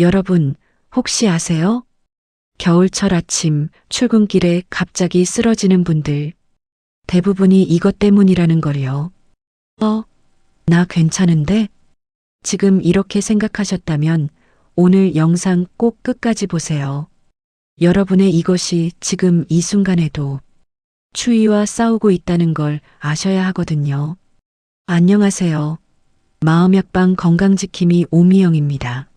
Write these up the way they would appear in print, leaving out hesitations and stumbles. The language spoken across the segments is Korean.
여러분, 혹시 아세요? 겨울철 아침 출근길에 갑자기 쓰러지는 분들, 대부분이 이것 때문이라는 걸요. 나 괜찮은데? 지금 이렇게 생각하셨다면 오늘 영상 꼭 끝까지 보세요. 여러분의 이것이 지금 이 순간에도 추위와 싸우고 있다는 걸 아셔야 하거든요. 안녕하세요. 마음약방 건강지킴이 오미영입니다.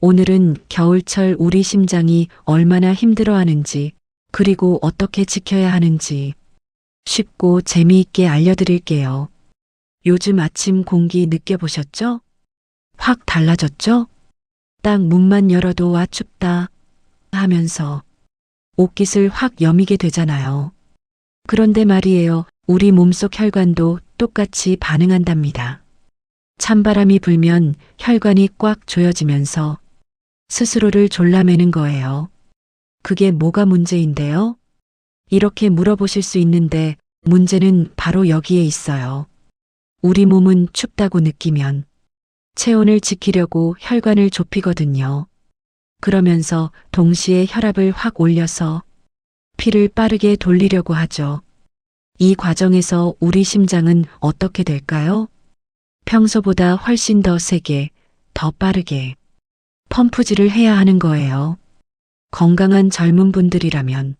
오늘은 겨울철 우리 심장이 얼마나 힘들어하는지, 그리고 어떻게 지켜야 하는지 쉽고 재미있게 알려드릴게요. 요즘 아침 공기 느껴보셨죠? 확 달라졌죠? 딱 문만 열어도 와 춥다 하면서 옷깃을 확 여미게 되잖아요. 그런데 말이에요. 우리 몸속 혈관도 똑같이 반응한답니다. 찬바람이 불면 혈관이 꽉 조여지면서 스스로를 졸라매는 거예요. 그게 뭐가 문제인데요? 이렇게 물어보실 수 있는데 문제는 바로 여기에 있어요. 우리 몸은 춥다고 느끼면 체온을 지키려고 혈관을 좁히거든요. 그러면서 동시에 혈압을 확 올려서 피를 빠르게 돌리려고 하죠. 이 과정에서 우리 심장은 어떻게 될까요? 평소보다 훨씬 더 세게, 더 빠르게 펌프질을 해야 하는 거예요. 건강한 젊은 분들이라면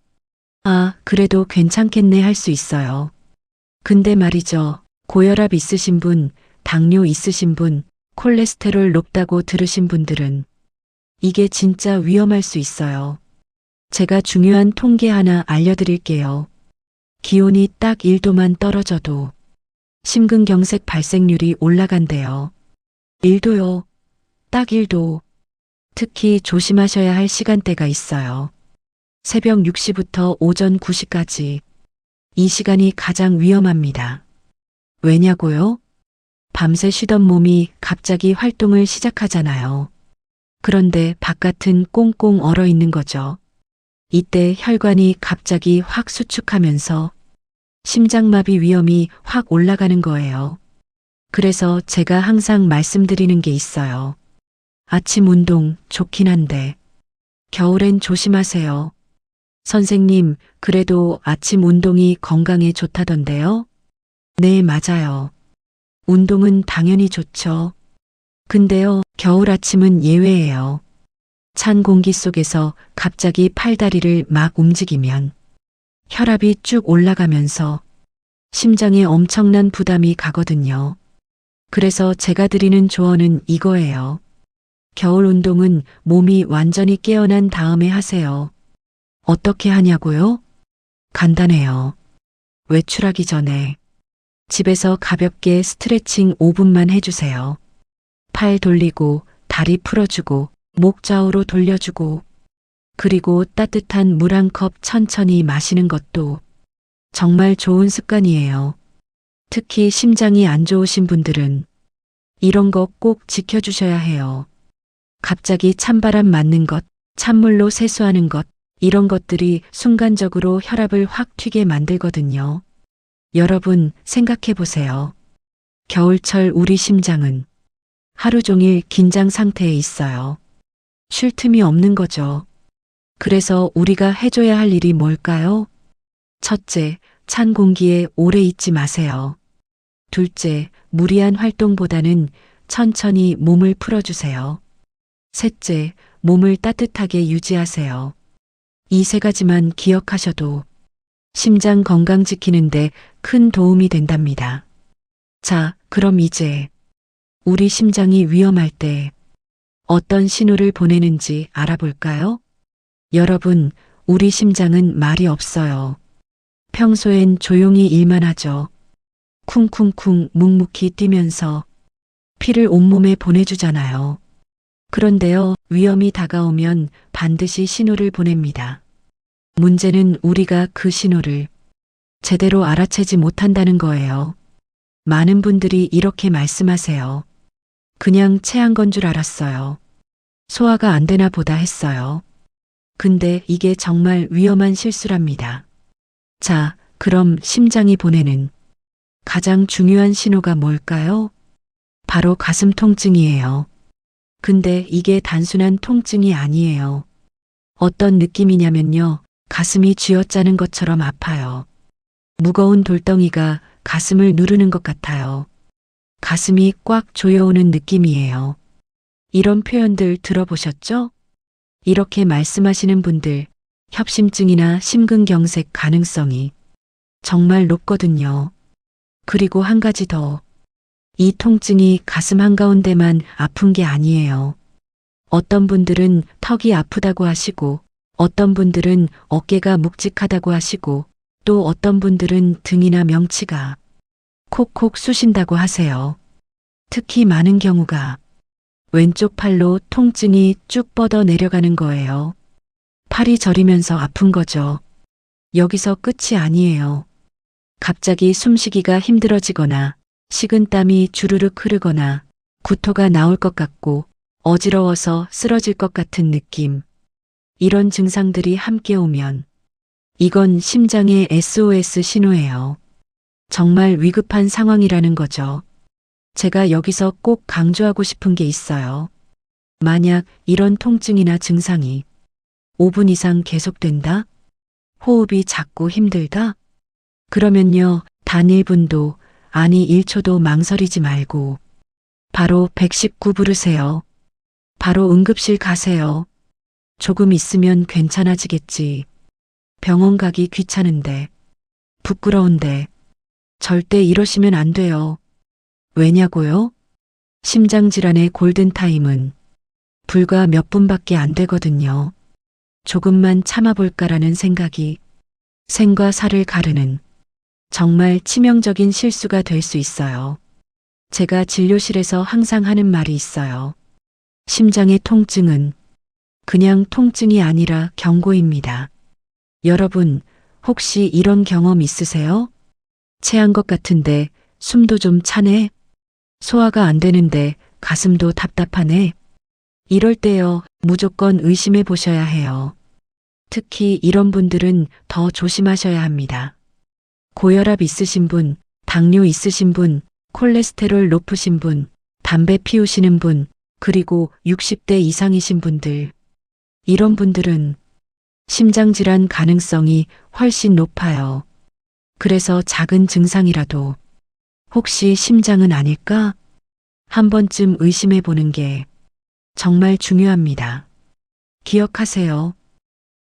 그래도 괜찮겠네 할 수 있어요. 근데 말이죠. 고혈압 있으신 분, 당뇨 있으신 분, 콜레스테롤 높다고 들으신 분들은 이게 진짜 위험할 수 있어요. 제가 중요한 통계 하나 알려드릴게요. 기온이 딱 1도만 떨어져도 심근경색 발생률이 올라간대요. 1도요. 딱 1도. 특히 조심하셔야 할 시간대가 있어요. 새벽 6시부터 오전 9시까지. 이 시간이 가장 위험합니다. 왜냐고요? 밤새 쉬던 몸이 갑자기 활동을 시작하잖아요. 그런데 바깥은 꽁꽁 얼어 있는 거죠. 이때 혈관이 갑자기 확 수축하면서 심장마비 위험이 확 올라가는 거예요. 그래서 제가 항상 말씀드리는 게 있어요. 아침 운동 좋긴 한데 겨울엔 조심하세요. 선생님, 그래도 아침 운동이 건강에 좋다던데요? 네, 맞아요. 운동은 당연히 좋죠. 근데요, 겨울 아침은 예외예요. 찬 공기 속에서 갑자기 팔다리를 막 움직이면 혈압이 쭉 올라가면서 심장에 엄청난 부담이 가거든요. 그래서 제가 드리는 조언은 이거예요. 겨울 운동은 몸이 완전히 깨어난 다음에 하세요. 어떻게 하냐고요? 간단해요. 외출하기 전에 집에서 가볍게 스트레칭 5분만 해주세요. 팔 돌리고 다리 풀어주고 목 좌우로 돌려주고 그리고 따뜻한 물 한 컵 천천히 마시는 것도 정말 좋은 습관이에요. 특히 심장이 안 좋으신 분들은 이런 거 꼭 지켜주셔야 해요. 갑자기 찬바람 맞는 것, 찬물로 세수하는 것, 이런 것들이 순간적으로 혈압을 확 튀게 만들거든요. 여러분 생각해 보세요. 겨울철 우리 심장은 하루 종일 긴장 상태에 있어요. 쉴 틈이 없는 거죠. 그래서 우리가 해줘야 할 일이 뭘까요? 첫째, 찬 공기에 오래 있지 마세요. 둘째, 무리한 활동보다는 천천히 몸을 풀어주세요. 셋째, 몸을 따뜻하게 유지하세요. 이 세 가지만 기억하셔도 심장 건강 지키는데 큰 도움이 된답니다. 자, 그럼 이제 우리 심장이 위험할 때 어떤 신호를 보내는지 알아볼까요? 여러분, 우리 심장은 말이 없어요. 평소엔 조용히 일만 하죠. 쿵쿵쿵 묵묵히 뛰면서 피를 온몸에 보내주잖아요. 그런데요, 위험이 다가오면 반드시 신호를 보냅니다. 문제는 우리가 그 신호를 제대로 알아채지 못한다는 거예요. 많은 분들이 이렇게 말씀하세요. 그냥 체한 건 줄 알았어요. 소화가 안 되나 보다 했어요. 근데 이게 정말 위험한 실수랍니다. 자, 그럼 심장이 보내는 가장 중요한 신호가 뭘까요? 바로 가슴 통증이에요. 근데 이게 단순한 통증이 아니에요. 어떤 느낌이냐면요. 가슴이 쥐어짜는 것처럼 아파요. 무거운 돌덩이가 가슴을 누르는 것 같아요. 가슴이 꽉 조여오는 느낌이에요. 이런 표현들 들어보셨죠? 이렇게 말씀하시는 분들, 협심증이나 심근경색 가능성이 정말 높거든요. 그리고 한 가지 더. 이 통증이 가슴 한가운데만 아픈 게 아니에요. 어떤 분들은 턱이 아프다고 하시고, 어떤 분들은 어깨가 묵직하다고 하시고, 또 어떤 분들은 등이나 명치가 콕콕 쑤신다고 하세요. 특히 많은 경우가 왼쪽 팔로 통증이 쭉 뻗어 내려가는 거예요. 팔이 저리면서 아픈 거죠. 여기서 끝이 아니에요. 갑자기 숨쉬기가 힘들어지거나 식은땀이 주르륵 흐르거나 구토가 나올 것 같고 어지러워서 쓰러질 것 같은 느낌. 이런 증상들이 함께 오면 이건 심장의 SOS 신호예요. 정말 위급한 상황이라는 거죠. 제가 여기서 꼭 강조하고 싶은 게 있어요. 만약 이런 통증이나 증상이 5분 이상 계속된다? 호흡이 자꾸 힘들다? 그러면요, 단 1분도, 아니 1초도 망설이지 말고 바로 119 부르세요. 바로 응급실 가세요. 조금 있으면 괜찮아지겠지. 병원 가기 귀찮은데, 부끄러운데, 절대 이러시면 안 돼요. 왜냐고요? 심장질환의 골든타임은 불과 몇 분밖에 안 되거든요. 조금만 참아볼까라는 생각이 생과 사를 가르는 정말 치명적인 실수가 될 수 있어요. 제가 진료실에서 항상 하는 말이 있어요. 심장의 통증은 그냥 통증이 아니라 경고입니다. 여러분, 혹시 이런 경험 있으세요? 체한 것 같은데 숨도 좀 차네? 소화가 안 되는데 가슴도 답답하네? 이럴 때요, 무조건 의심해 보셔야 해요. 특히 이런 분들은 더 조심하셔야 합니다. 고혈압 있으신 분, 당뇨 있으신 분, 콜레스테롤 높으신 분, 담배 피우시는 분, 그리고 60대 이상이신 분들. 이런 분들은 심장질환 가능성이 훨씬 높아요. 그래서 작은 증상이라도 혹시 심장은 아닐까? 한 번쯤 의심해 보는 게 정말 중요합니다. 기억하세요.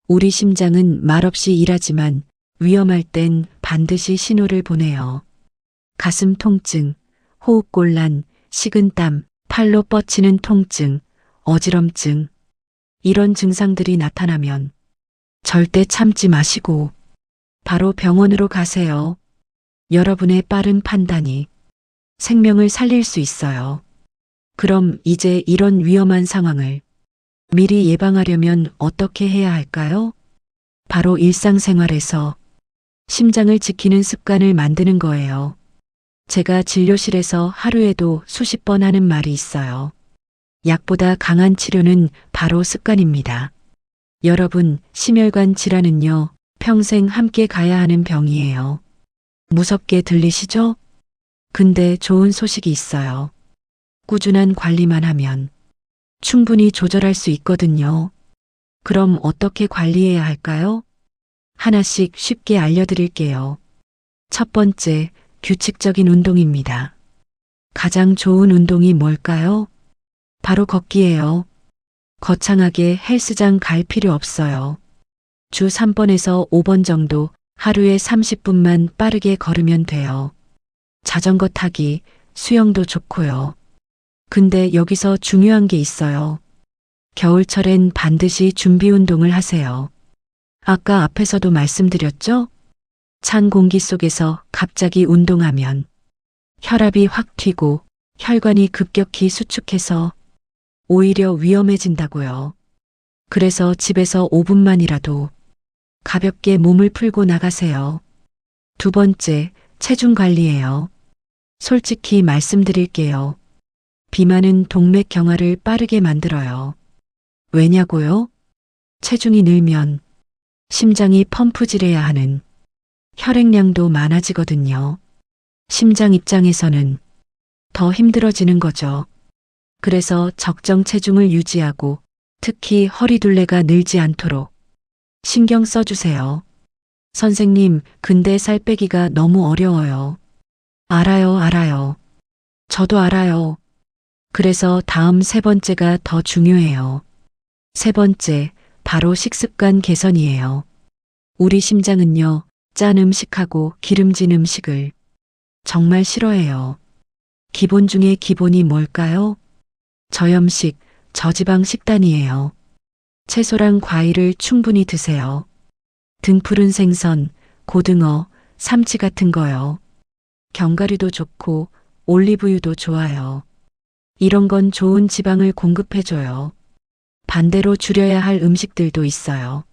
우리 심장은 말없이 일하지만 위험할 땐 반드시 신호를 보내요. 가슴 통증, 호흡곤란, 식은땀, 팔로 뻗치는 통증, 어지럼증. 이런 증상들이 나타나면 절대 참지 마시고 바로 병원으로 가세요. 여러분의 빠른 판단이 생명을 살릴 수 있어요. 그럼 이제 이런 위험한 상황을 미리 예방하려면 어떻게 해야 할까요? 바로 일상생활에서 심장을 지키는 습관을 만드는 거예요. 제가 진료실에서 하루에도 수십 번 하는 말이 있어요. 약보다 강한 치료는 바로 습관입니다. 여러분, 심혈관 질환은요, 평생 함께 가야 하는 병이에요. 무섭게 들리시죠? 근데 좋은 소식이 있어요. 꾸준한 관리만 하면 충분히 조절할 수 있거든요. 그럼 어떻게 관리해야 할까요? 하나씩 쉽게 알려드릴게요. 첫 번째, 규칙적인 운동입니다. 가장 좋은 운동이 뭘까요? 바로 걷기예요. 거창하게 헬스장 갈 필요 없어요. 주 3번에서 5번 정도 하루에 30분만 빠르게 걸으면 돼요. 자전거 타기, 수영도 좋고요. 근데 여기서 중요한 게 있어요. 겨울철엔 반드시 준비 운동을 하세요. 아까 앞에서도 말씀드렸죠? 찬 공기 속에서 갑자기 운동하면 혈압이 확 튀고 혈관이 급격히 수축해서 오히려 위험해진다고요. 그래서 집에서 5분만이라도 가볍게 몸을 풀고 나가세요. 두 번째, 체중 관리예요. 솔직히 말씀드릴게요. 비만은 동맥 경화를 빠르게 만들어요. 왜냐고요? 체중이 늘면 심장이 펌프질해야 하는 혈액량도 많아지거든요. 심장 입장에서는 더 힘들어지는 거죠. 그래서 적정 체중을 유지하고 특히 허리둘레가 늘지 않도록 신경 써주세요. 선생님, 근데 살 빼기가 너무 어려워요. 알아요. 저도 알아요. 그래서 다음 세 번째가 더 중요해요. 세 번째, 바로 식습관 개선이에요. 우리 심장은요, 짠 음식하고 기름진 음식을 정말 싫어해요. 기본 중에 기본이 뭘까요? 저염식, 저지방 식단이에요. 채소랑 과일을 충분히 드세요. 등푸른 생선, 고등어, 삼치 같은 거요. 견과류도 좋고 올리브유도 좋아요. 이런 건 좋은 지방을 공급해줘요. 반대로 줄여야 할 음식들도 있어요.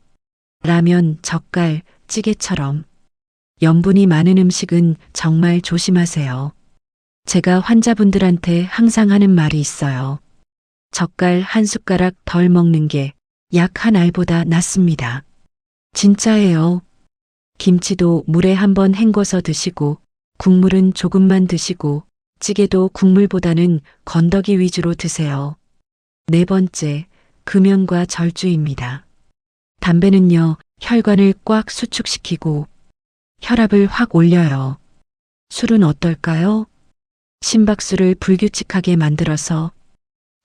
라면, 젓갈, 찌개처럼. 염분이 많은 음식은 정말 조심하세요. 제가 환자분들한테 항상 하는 말이 있어요. 젓갈 한 숟가락 덜 먹는 게 약 한 알보다 낫습니다. 진짜예요. 김치도 물에 한번 헹궈서 드시고, 국물은 조금만 드시고, 찌개도 국물보다는 건더기 위주로 드세요. 네 번째, 금연과 절주입니다. 담배는요, 혈관을 꽉 수축시키고 혈압을 확 올려요. 술은 어떨까요? 심박수를 불규칙하게 만들어서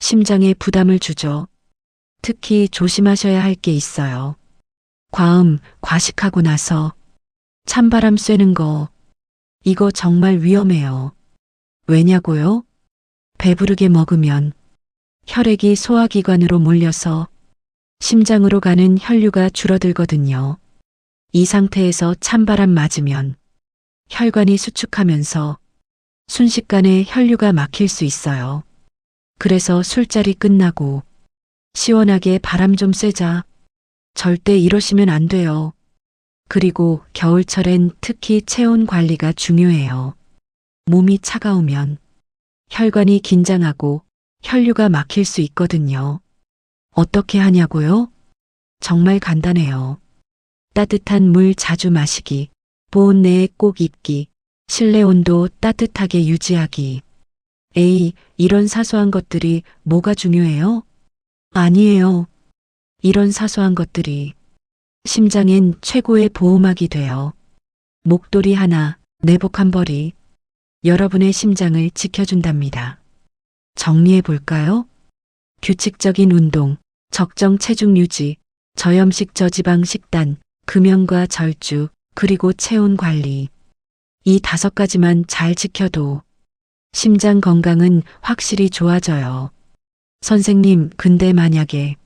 심장에 부담을 주죠. 특히 조심하셔야 할 게 있어요. 과음, 과식하고 나서 찬바람 쐬는 거, 이거 정말 위험해요. 왜냐고요? 배부르게 먹으면 혈액이 소화기관으로 몰려서 심장으로 가는 혈류가 줄어들거든요. 이 상태에서 찬바람 맞으면 혈관이 수축하면서 순식간에 혈류가 막힐 수 있어요. 그래서 술자리 끝나고 시원하게 바람 좀 쐬자. 절대 이러시면 안 돼요. 그리고 겨울철엔 특히 체온 관리가 중요해요. 몸이 차가우면 혈관이 긴장하고 혈류가 막힐 수 있거든요. 어떻게 하냐고요? 정말 간단해요. 따뜻한 물 자주 마시기, 보온 내에 꼭 입기, 실내 온도 따뜻하게 유지하기. 에이, 이런 사소한 것들이 뭐가 중요해요? 아니에요. 이런 사소한 것들이 심장엔 최고의 보호막이 돼요. 목도리 하나, 내복 한 벌이 여러분의 심장을 지켜준답니다. 정리해 볼까요? 규칙적인 운동, 적정 체중 유지, 저염식 저지방 식단, 금연과 절주, 그리고 체온 관리. 이 5가지만 잘 지켜도 심장 건강은 확실히 좋아져요. 선생님, 근데 만약에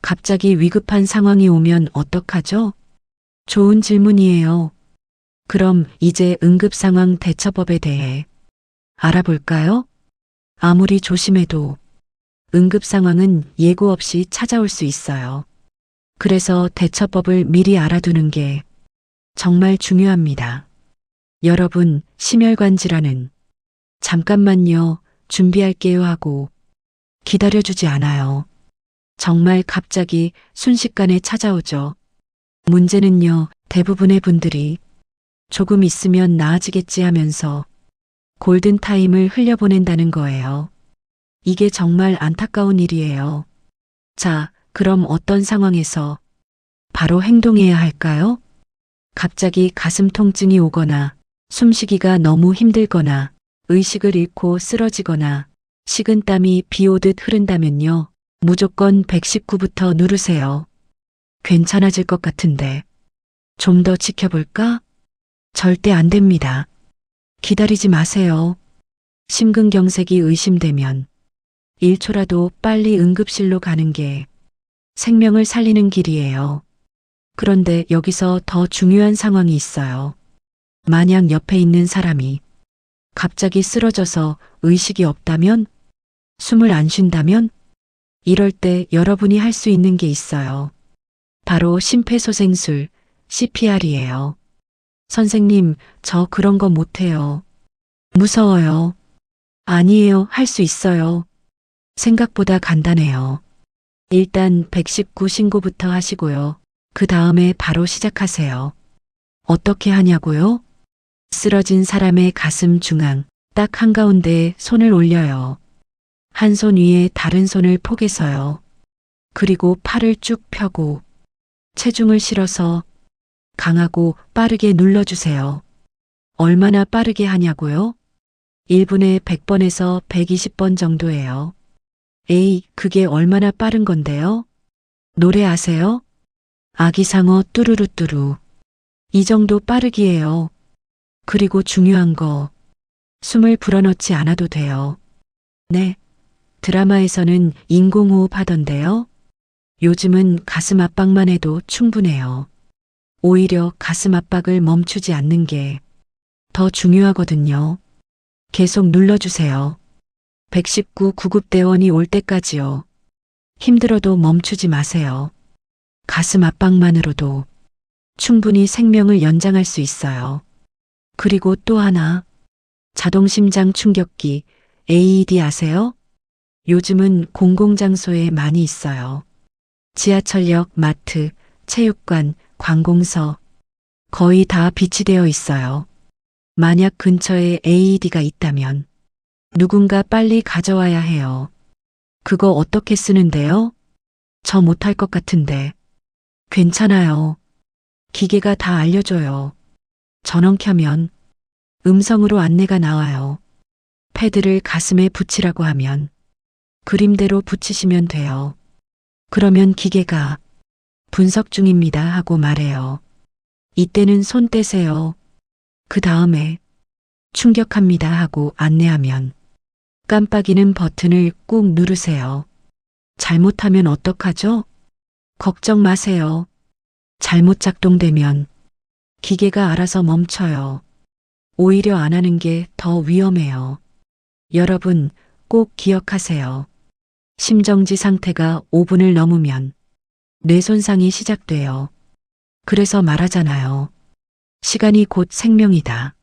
갑자기 위급한 상황이 오면 어떡하죠? 좋은 질문이에요. 그럼 이제 응급상황 대처법에 대해 알아볼까요? 아무리 조심해도 응급상황은 예고 없이 찾아올 수 있어요. 그래서 대처법을 미리 알아두는 게 정말 중요합니다. 여러분, 심혈관 질환은 잠깐만요, 준비할게요 하고 기다려주지 않아요. 정말 갑자기 순식간에 찾아오죠. 문제는요, 대부분의 분들이 조금 있으면 나아지겠지 하면서 골든타임을 흘려보낸다는 거예요. 이게 정말 안타까운 일이에요. 자, 그럼 어떤 상황에서 바로 행동해야 할까요? 갑자기 가슴 통증이 오거나 숨쉬기가 너무 힘들거나 의식을 잃고 쓰러지거나 식은땀이 비 오듯 흐른다면요. 무조건 119부터 누르세요. 괜찮아질 것 같은데 좀 더 지켜볼까? 절대 안 됩니다. 기다리지 마세요. 심근경색이 의심되면 1초라도 빨리 응급실로 가는 게 생명을 살리는 길이에요. 그런데 여기서 더 중요한 상황이 있어요. 만약 옆에 있는 사람이 갑자기 쓰러져서 의식이 없다면, 숨을 안 쉰다면, 이럴 때 여러분이 할 수 있는 게 있어요. 바로 심폐소생술, CPR이에요. 선생님, 저 그런 거 못해요. 무서워요. 아니에요, 할 수 있어요. 생각보다 간단해요. 일단 119 신고부터 하시고요. 그 다음에 바로 시작하세요. 어떻게 하냐고요? 쓰러진 사람의 가슴 중앙, 딱 한가운데에 손을 올려요. 한 손 위에 다른 손을 포개서요. 그리고 팔을 쭉 펴고 체중을 실어서 강하고 빠르게 눌러주세요. 얼마나 빠르게 하냐고요? 1분에 100번에서 120번 정도예요. 에이, 그게 얼마나 빠른 건데요? 노래 아세요? 아기상어 뚜루루뚜루. 이 정도 빠르기예요. 그리고 중요한 거, 숨을 불어넣지 않아도 돼요. 네, 드라마에서는 인공호흡 하던데요. 요즘은 가슴 압박만 해도 충분해요. 오히려 가슴 압박을 멈추지 않는 게 더 중요하거든요. 계속 눌러주세요. 119 구급대원이 올 때까지요. 힘들어도 멈추지 마세요. 가슴 압박만으로도 충분히 생명을 연장할 수 있어요. 그리고 또 하나, 자동심장 충격기 AED 아세요? 요즘은 공공장소에 많이 있어요. 지하철역, 마트, 체육관, 관공서 거의 다 비치되어 있어요. 만약 근처에 AED가 있다면 누군가 빨리 가져와야 해요. 그거 어떻게 쓰는데요? 저 못할 것 같은데. 괜찮아요. 기계가 다 알려줘요. 전원 켜면 음성으로 안내가 나와요. 패드를 가슴에 붙이라고 하면 그림대로 붙이시면 돼요. 그러면 기계가 분석 중입니다 하고 말해요. 이때는 손 떼세요. 그 다음에 충격합니다 하고 안내하면 깜빡이는 버튼을 꾹 누르세요. 잘못하면 어떡하죠? 걱정 마세요. 잘못 작동되면 기계가 알아서 멈춰요. 오히려 안 하는 게 더 위험해요. 여러분 꼭 기억하세요. 심정지 상태가 5분을 넘으면 뇌 손상이 시작돼요. 그래서 말하잖아요. 시간이 곧 생명이다.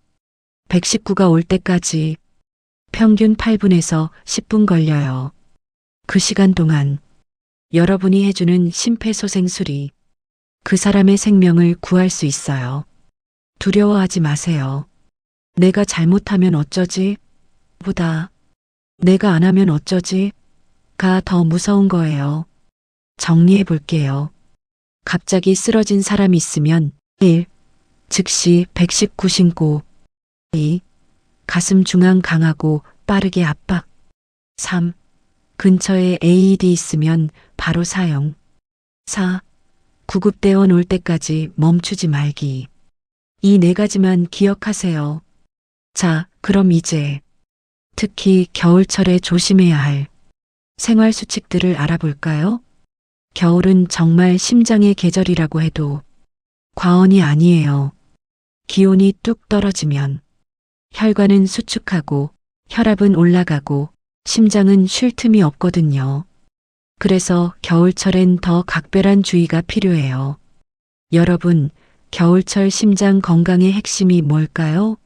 119가 올 때까지 평균 8분에서 10분 걸려요. 그 시간 동안 여러분이 해주는 심폐소생술이 그 사람의 생명을 구할 수 있어요. 두려워하지 마세요. 내가 잘못하면 어쩌지? 보다 내가 안 하면 어쩌지? 가 더 무서운 거예요. 정리해 볼게요. 갑자기 쓰러진 사람이 있으면 1. 즉시 119 신고 2. 가슴 중앙 강하고 빠르게 압박 3. 근처에 AED 있으면 바로 사용 4. 구급대원 올 때까지 멈추지 말기. 이 네 가지만 기억하세요. 자, 그럼 이제 특히 겨울철에 조심해야 할 생활 수칙들을 알아볼까요? 겨울은 정말 심장의 계절이라고 해도 과언이 아니에요. 기온이 뚝 떨어지면 혈관은 수축하고 혈압은 올라가고 심장은 쉴 틈이 없거든요. 그래서 겨울철엔 더 각별한 주의가 필요해요. 여러분, 겨울철 심장 건강의 핵심이 뭘까요?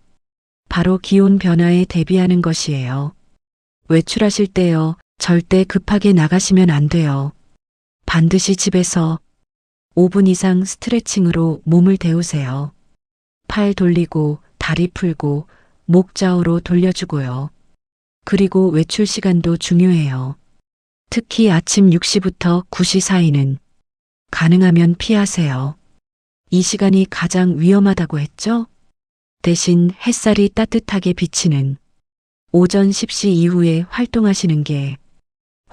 바로 기온 변화에 대비하는 것이에요. 외출하실 때요, 절대 급하게 나가시면 안 돼요. 반드시 집에서 5분 이상 스트레칭으로 몸을 데우세요. 팔 돌리고, 다리 풀고, 목 좌우로 돌려주고요. 그리고 외출 시간도 중요해요. 특히 아침 6시부터 9시 사이는 가능하면 피하세요. 이 시간이 가장 위험하다고 했죠? 대신 햇살이 따뜻하게 비치는 오전 10시 이후에 활동하시는 게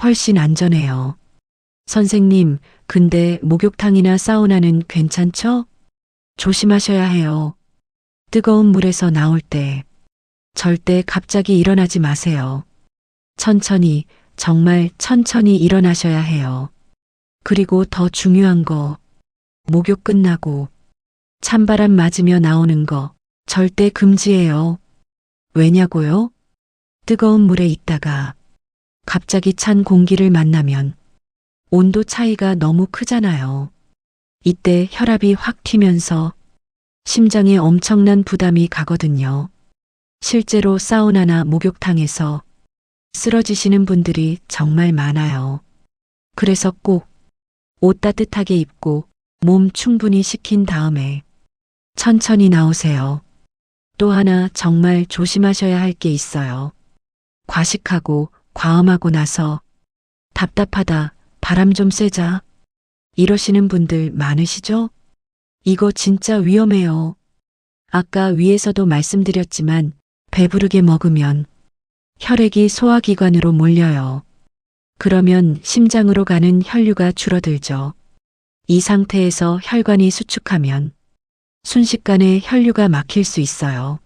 훨씬 안전해요. 선생님, 근데 목욕탕이나 사우나는 괜찮죠? 조심하셔야 해요. 뜨거운 물에서 나올 때 절대 갑자기 일어나지 마세요. 천천히, 정말 천천히 일어나셔야 해요. 그리고 더 중요한 거, 목욕 끝나고 찬바람 맞으며 나오는 거 절대 금지예요. 왜냐고요? 뜨거운 물에 있다가 갑자기 찬 공기를 만나면 온도 차이가 너무 크잖아요. 이때 혈압이 확 튀면서 심장에 엄청난 부담이 가거든요. 실제로 사우나나 목욕탕에서 쓰러지시는 분들이 정말 많아요. 그래서 꼭 옷 따뜻하게 입고 몸 충분히 식힌 다음에 천천히 나오세요. 또 하나 정말 조심하셔야 할 게 있어요. 과식하고 과음하고 나서 답답하다, 바람 좀 쐬자. 이러시는 분들 많으시죠? 이거 진짜 위험해요. 아까 위에서도 말씀드렸지만 배부르게 먹으면 혈액이 소화기관으로 몰려요. 그러면 심장으로 가는 혈류가 줄어들죠. 이 상태에서 혈관이 수축하면 순식간에 혈류가 막힐 수 있어요.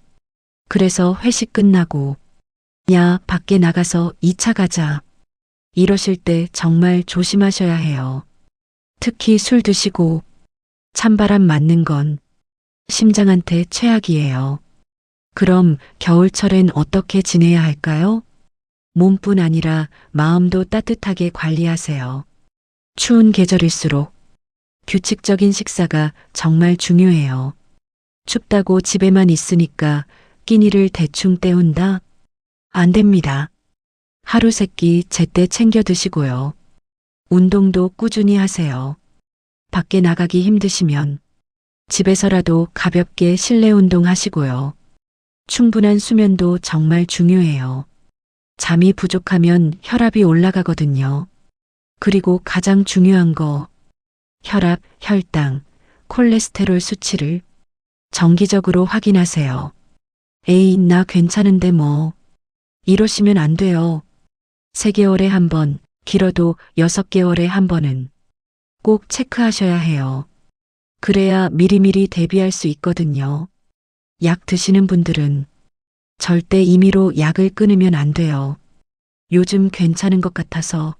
그래서 회식 끝나고 야, 밖에 나가서 2차 가자. 이러실 때 정말 조심하셔야 해요. 특히 술 드시고 찬바람 맞는 건 심장한테 최악이에요. 그럼 겨울철엔 어떻게 지내야 할까요? 몸뿐 아니라 마음도 따뜻하게 관리하세요. 추운 계절일수록 규칙적인 식사가 정말 중요해요. 춥다고 집에만 있으니까 끼니를 대충 때운다? 안 됩니다. 하루 세 끼 제때 챙겨 드시고요. 운동도 꾸준히 하세요. 밖에 나가기 힘드시면 집에서라도 가볍게 실내 운동 하시고요. 충분한 수면도 정말 중요해요. 잠이 부족하면 혈압이 올라가거든요. 그리고 가장 중요한 거, 혈압, 혈당, 콜레스테롤 수치를 정기적으로 확인하세요. 에이, 나 괜찮은데 뭐. 이러시면 안 돼요. 3개월에 한 번, 길어도 6개월에 한 번은 꼭 체크하셔야 해요. 그래야 미리미리 대비할 수 있거든요. 약 드시는 분들은 절대 임의로 약을 끊으면 안 돼요. 요즘 괜찮은 것 같아서,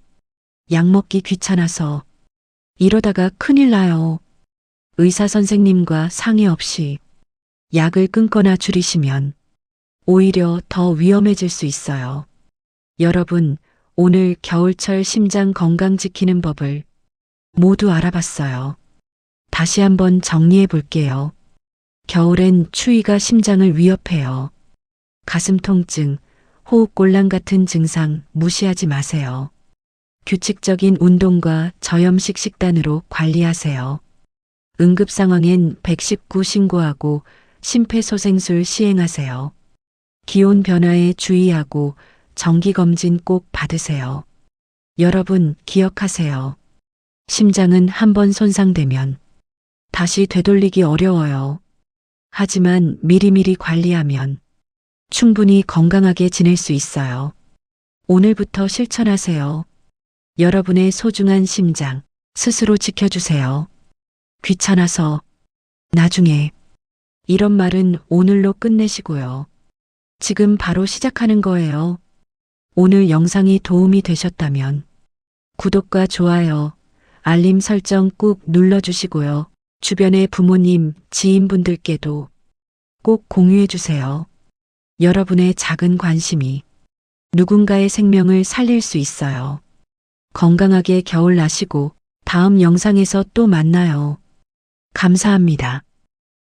약 먹기 귀찮아서, 이러다가 큰일 나요. 의사 선생님과 상의 없이 약을 끊거나 줄이시면 오히려 더 위험해질 수 있어요. 여러분, 오늘 겨울철 심장 건강 지키는 법을 모두 알아봤어요. 다시 한번 정리해 볼게요. 겨울엔 추위가 심장을 위협해요. 가슴 통증, 호흡곤란 같은 증상 무시하지 마세요. 규칙적인 운동과 저염식 식단으로 관리하세요. 응급 상황엔 119 신고하고 심폐소생술 시행하세요. 기온 변화에 주의하고 정기검진 꼭 받으세요. 여러분 기억하세요. 심장은 한번 손상되면 다시 되돌리기 어려워요. 하지만 미리미리 관리하면 충분히 건강하게 지낼 수 있어요. 오늘부터 실천하세요. 여러분의 소중한 심장 스스로 지켜주세요. 귀찮아서 나중에 이런 말은 오늘로 끝내시고요. 지금 바로 시작하는 거예요. 오늘 영상이 도움이 되셨다면 구독과 좋아요, 알림 설정 꾹 눌러주시고요. 주변의 부모님, 지인분들께도 꼭 공유해 주세요. 여러분의 작은 관심이 누군가의 생명을 살릴 수 있어요. 건강하게 겨울 나시고 다음 영상에서 또 만나요. 감사합니다.